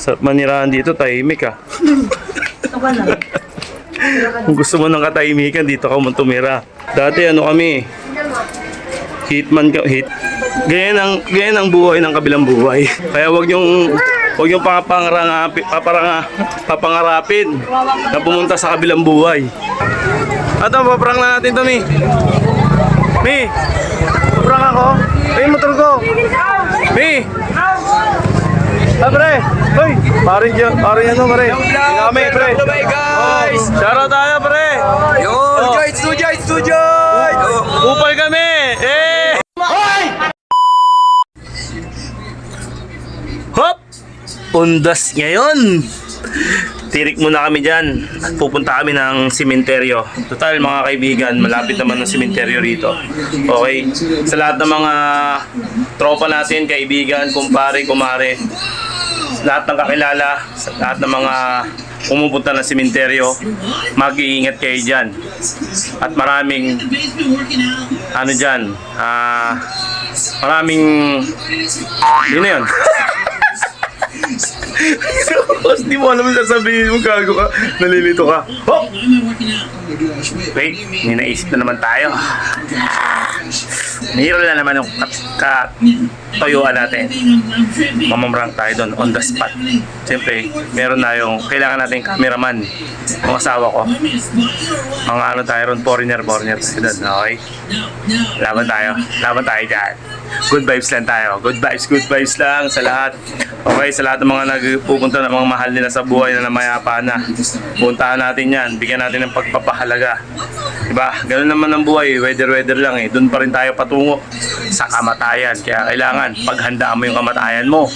Sarap manirahan dito, tahimik ah. Ito ka lang. Kung gusto mo ng katahimikan, dito ka man tumira. Dati ano kami, hitman ka, ganyan ang buhay ng kabilang buhay. Kaya wag yung papangarapin na pumunta sa kabilang buhay. At paprang na natin to, Mi. Mi, paprang ako. Ay, motor ko. Mi. Pre, hoy, parin ano, pre. Kami, pre. Bye guys. Shoutout tayo, pre. Yo, studio. Upal kami. Eh. Hop! Undas ngayon. Tirik muna kami dyan. Pupunta kami ng simenteryo. Total mga kaibigan, malapit naman ng simenteryo rito. Okay? Sa lahat ng mga tropa natin, kaibigan, kumpare, kumare, lahat ng kakilala, sa lahat ng mga pumupunta ng simenteryo, mag-iingat kayo dyan. At maraming maraming yun na yun. Tapos di mo alam yung sasabihin mo, gago ka, nalilito ka. Hop! Wait, may naisip na naman tayo. Mahirap na naman yung toyoan natin. Mamamrang tayo doon on the spot. Siyempre, meron na yung kailangan natin cameraman. Ang asawa ko. Mga ano tayo ron, foreigner tayo doon. Okay? Laban tayo dyan. Good vibes lang tayo. Good vibes lang sa lahat. Okay, sa lahat ng mga nagpupunta ng mga mahal nila sa buhay na namayapa na. Puntahan natin yan. Bigyan natin ng pagpapahalaga. Diba? Ganun naman ang buhay. Weather lang eh. Doon pa rin tayo patungo sa kamatayan. Kaya kailangan paghandaan mo yung kamatayan mo.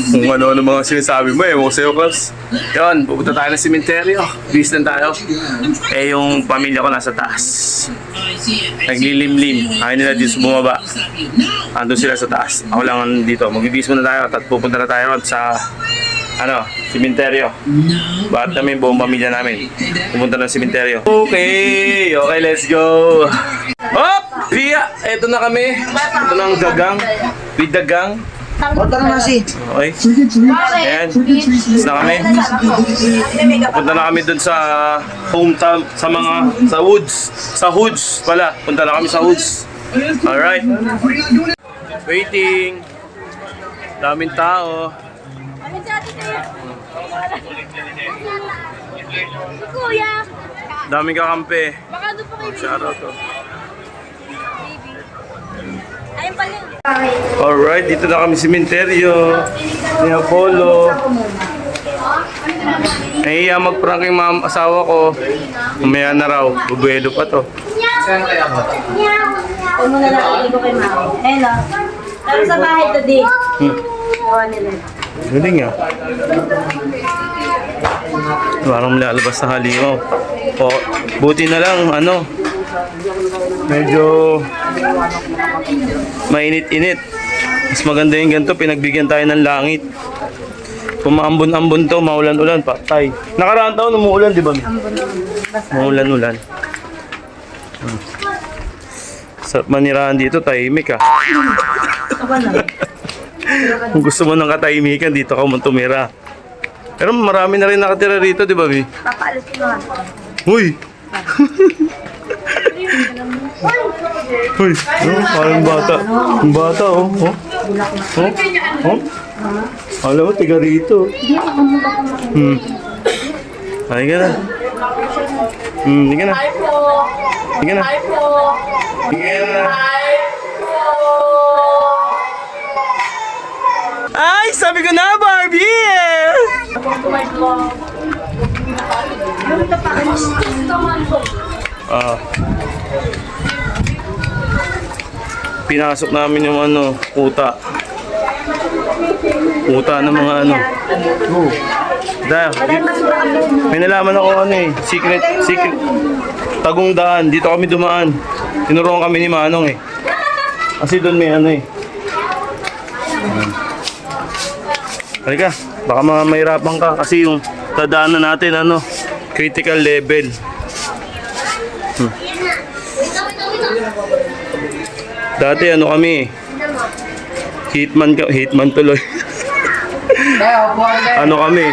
Kung ano mga sinasabi mo mo sa'yo, Klaus. Yun, pupunta tayo ng simenteryo. Bis lang tayo. Eh, yung pamilya ko nasa taas. Naglilimlim. Ayaw nila dito bumaba. Andun sila sa taas. Ako lang dito. Magbibis muna tayo at pupunta na tayo sa simenteryo. Bakit namin buong pamilya namin pupunta ng simenteryo. Okay, let's go. Hop! Pia! Eto na kami. Ito na ang dagang. With dagang. Tara na si. Okay. Ayan. Na kami. Punta na kami dun sa hometown, sa woods. Sa hoods pala. Punta na kami sa hoods. Alright. Waiting. Daming tao. Kuya! Daming kakampi. Baka doon pa kayo. Shoutout to. Ayun pala. Alright, dito na kami simenteryo ni Apollo. Nahiya mag-prank yung mga asawa ko. Umaya na raw, bubuelo pa to. Huwag mo na lang ilig ko kay mama. Hello. Tara sa bahay today. Gawa nila. Galing nga. Parang lalabas na halimaw. O, buti na lang, medyo mainit-init. Mas maganda yung ganito, pinagbigyan tayo ng langit. Kung maambon-ambon to, maulan-ulan, patay. Nakaraang taon, umuulan, di ba? Maulan-ulan. Sarap manirahan dito, tahimik ah. Ito ka lang. Kung gusto mo ng katahimikan, dito ka man tumira. Pero marami na rin nakatira rito, di ba, Mi? Papaalis ko naman. Uy! Uy! Parang bata. Ang bata, oh. Alam mo, tiga rito. Ay ka na. Hindi ka na. Hindi ka na. Hindi ka na. Ay, sabi ko na, Barbie! Pinasok namin yung kuta. Kuta ng mga Dahil, may nalaman ako secret. Tagong daan, dito kami dumaan. Tinuruan kami ni Manong Kasi doon may Halika, baka mahirapan ka kasi yung tadaanan natin critical level. Dati ano kami, hitman tuloy. Ano kami,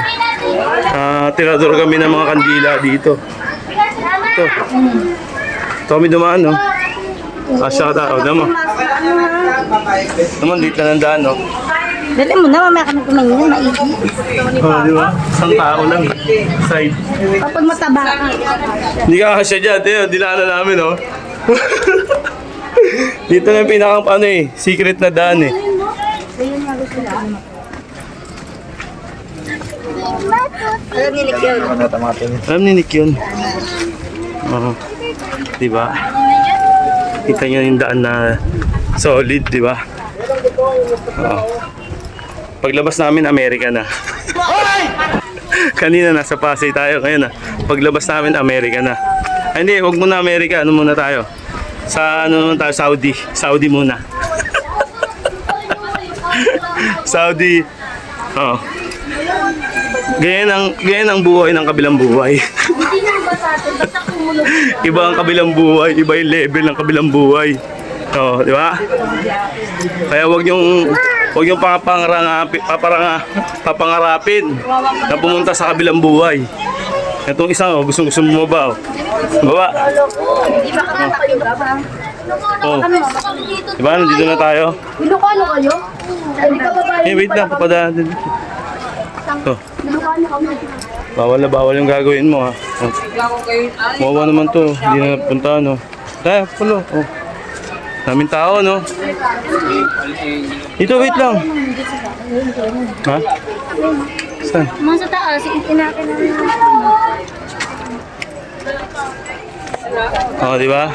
tirador kami ng mga kandila dito. Ito. Ito kami dumaan, no? Shout out naman. Naman, dito na nandaan, no? Dali mo na, mamaya kami kumain yan, maigi. Di ba? Isang tao lang. Side. Kapag mataba ka. Hindi ka kasya dyan, Teo. Dinaanan namin, no? Dito na yung pinakang, secret na daan, eh. Alam ni Nick yun. Alam ni Nick yun. Oo. Diba? Kita nyo yung daan na solid, diba? Oo. Paglabas namin, Amerika na. Kanina nasa Pasay tayo, ngayon na. Paglabas namin, Amerika na. Ay, hindi, huwag muna Amerika. Ano muna tayo? Sa ano naman tayo? Saudi. Saudi muna. Saudi. Oo. Ganyan ang buhay ng kabilang buhay. Iba ang kabilang buhay, iba yung level ng kabilang buhay. Oo, di ba? Kaya wag yung papangarapin na pumunta sa kabilang buhay. Itong isang gusto bumaba. Baba. Oh. Diba? Nandito na tayo. Ilocano kayo? Wait lang. Papadaan. Oh. Bawal yung gagawin mo, ha. Oh. Mawawa naman to. Hindi na napunta, no. Tayo, pulo. Oh. Daming tao, no. Dito, wait lang. Ha? Saan? Mga sa taas, inakin na Oo, di ba?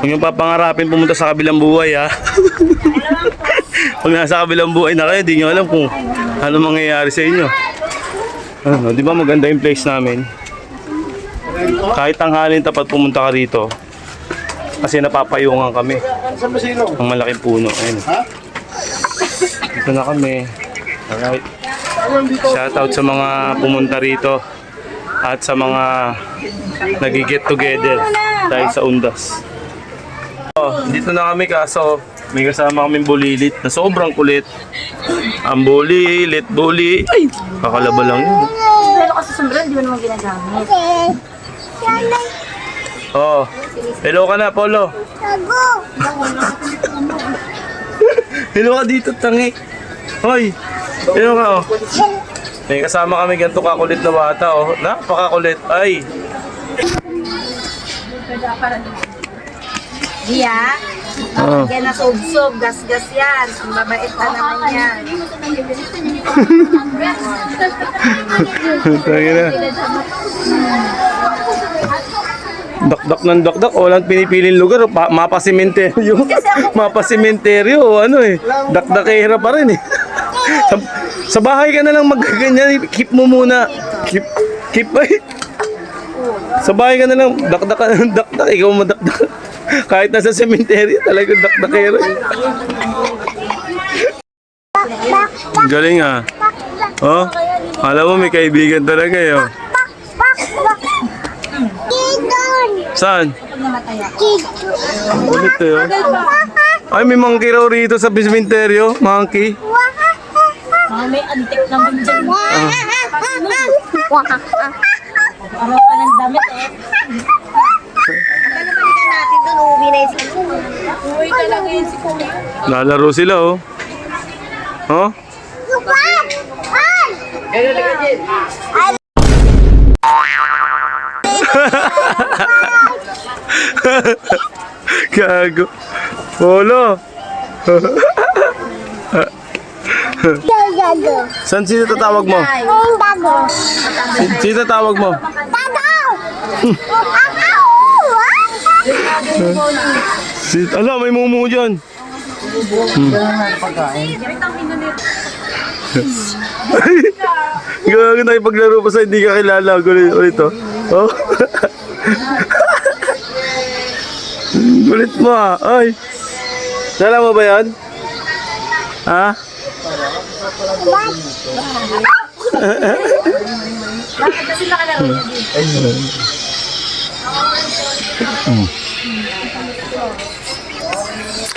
Huwag yung papangarapin pumunta sa kabilang buhay, ha? Pag nasa kabilang buhay na kayo, di nyo alam kung ano mangyayari sa inyo. Ano, di ba maganda yung place namin? Kahit tanghalin tapat pumunta ka rito. Kasi napapayungan kami. Ang malaking puno. Ayun. Dito na kami. Alright. Shoutout sa mga pumunta rito. At sa mga nag-get together dahil sa Undas. Oh, dito na kami kaso may kasama kaming bulilit na sobrang kulit. Ang bulilit, ay! Kakalaba lang yun. Pero kasi sombrero, hindi mo naman ginagamit. Oh, hello ka na, Polo. Hello ka dito, tangi. Hoy, hello ka, oh. May kasama kami ganito kakulit na bata, oh. Napakakulit. Ay! Dia, Oh. yan na sob-sob, gas-gas yan. Ang babait pa naman yan. Tangi na. Dakdak ng dakdak, walang pinipiling lugar, mapasimenteryo. Mapasimenteryo, ano eh. Dakdakera pa rin eh. Sa bahay ka na lang magganyan, keep mo muna. Keep ay. Sa bahay ka na lang, dakdak, ikaw madakdak. Kahit nasa sementeryo, talagang dakdakera. Galing ah. Oh, alam mo may kaibigan talaga eh. Oh. Saan? Ulit eh. Oh. Ay, may monkey raw rito sa sementeryo. Monkey. May antik naman dyan. Araw ka ng damit eh. Ano balikan natin doon? Uuwi na yung si Kuya. Uuwi talaga yun si Kuya. Lalaro sila oh. Oh? Gago. Polo. Saan sino tatawag mo? Sino tatawag mo? Ala, may mumu dyan. Gago tayo paglaro pa sa hindi ka kilala. Gulit oh. Oh. Gulit mo ah. Ay. Dala mo ba yan? Ha? Bakit kasi nakalaro niya dito?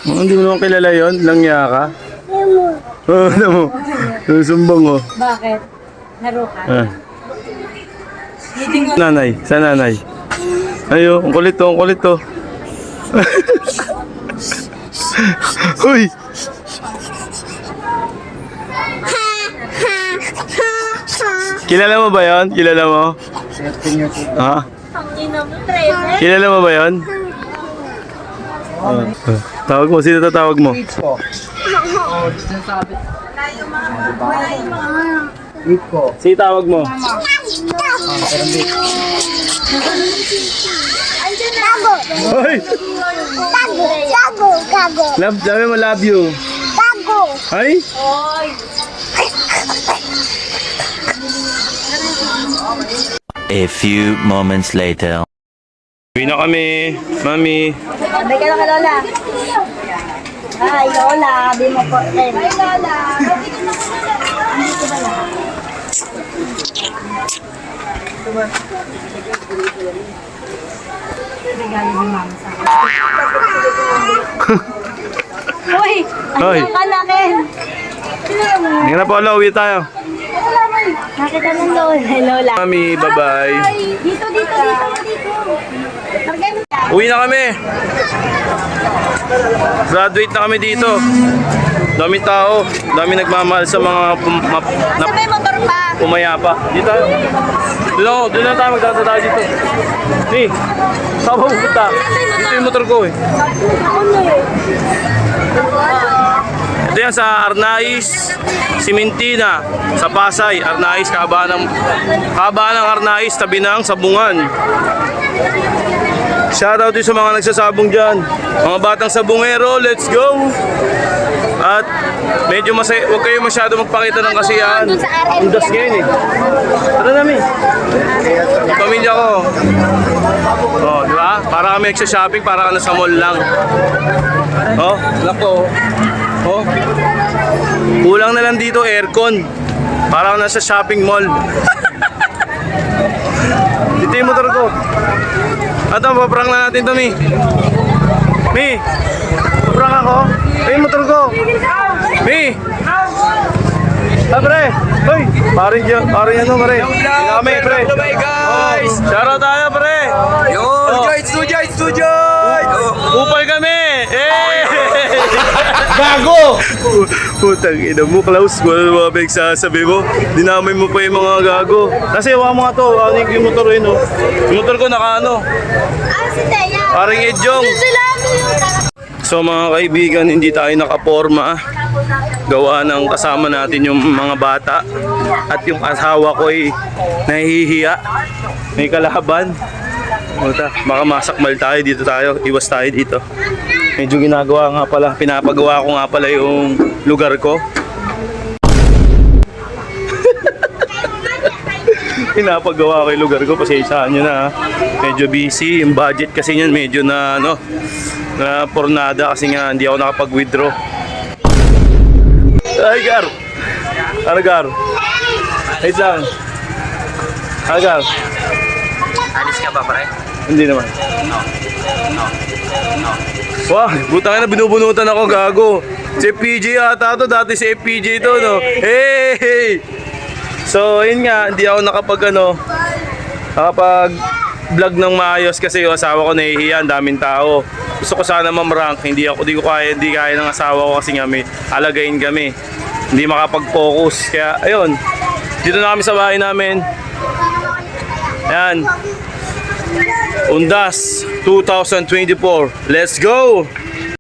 Hindi mo naman kilala yun? Langya ka? Oo, ano mo? Susumbong oh. Bakit? Laro ka? Ah. Nanay, sa nanay. Ayo, ang kulit to, ang kulit to. Uy! Kilala mo ba yon? Kilala mo? Ha? Ang ina mo, 13. Kilala mo ba yon? Tawag mo, sino tatawag mo? Sino tawag mo? Hoy! Love, sabi mo love you. Ay? A few moments later. Uwi na kami, mami. Sabay ka lang kay Lola. Hi, Lola. Sabi mo po. Hi, Lola. Uy! Hoy, Ang kanakin! hindi na po, uwi tayo. Nakita ng Lola. Hi, Lola. Mami, bye-bye. Dito. Targay mo. Uwi na kami. Graduate na kami dito. Dami tao, dami nagmamahal sa mga Sabay motor pa. pumayapa. Dito. Doon na tayo magtatatayo dito. Ni, saan ba pupunta? Dito yung motor ko eh. Ito yan sa Arnaiz, Simintina, sa Pasay, Arnaiz, kabaan ng Arnaiz, tabi ng Sabungan. Shoutout din sa mga nagsasabong dyan. Mga batang sabungero, let's go! At medyo masaya, huwag kayo masyado magpakita ng kasiyahan. Ang das ngayon eh. Tara namin. Yung pamilya ko. Oh, di ba? Para kami nagsha-shopping, para ka na sa mall lang. Oh, lako. Oh. Kulang na lang dito aircon. Para ka na sa shopping mall. Dito yung motor ko. Ato, paprang na natin to, Mi. Mi, paprang ako. Ay, motor ko. Mi. Ah, pre. Hoy, parin ano, pre. Kami, pre. Bye guys! Shoutout tayo, pre. Yo, guys, Sujoy! Upal kami. Eh! Gago! Putang ina mo, Klaus. Wala mga pinagsasabi mo. Dinamay mo pa yung mga gago. Kasi wala mga to. Ano yung motor yun, oh. Yung motor ko naka ano. Si Teya. Parang Edyong. So mga kaibigan, hindi tayo nakaporma. Gawa ng kasama natin yung mga bata. At yung asawa ko ay nahihiya. May kalaban. Baka masakmal tayo, dito tayo. Iwas tayo dito. Medyo ginagawa nga pala, pinapagawa ko nga pala yung lugar ko. Pinapagawa ko yung lugar ko, pasensyahan nyo na ha. Medyo busy, yung budget kasi yun medyo na ano, na pornada kasi nga hindi ako nakapag-withdraw. Ay Gar! Ano Gar? Wait lang. Ano Gar? Alis ka ba, pare? Hindi naman. Wah, buta na, binubunutan ako, gago. Si FPJ ata to, dati si FPJ to, no? Hey! So, yun nga, hindi ako nakapag-vlog ng maayos kasi yung asawa ko nahihiya, ang daming tao. Gusto ko sana mamrank, hindi kaya ng asawa ko kasi nga may alagayin kami. Hindi makapag-focus, kaya ayun. Dito na kami sa bahay namin. Ayan. Undas 2024. Let's go!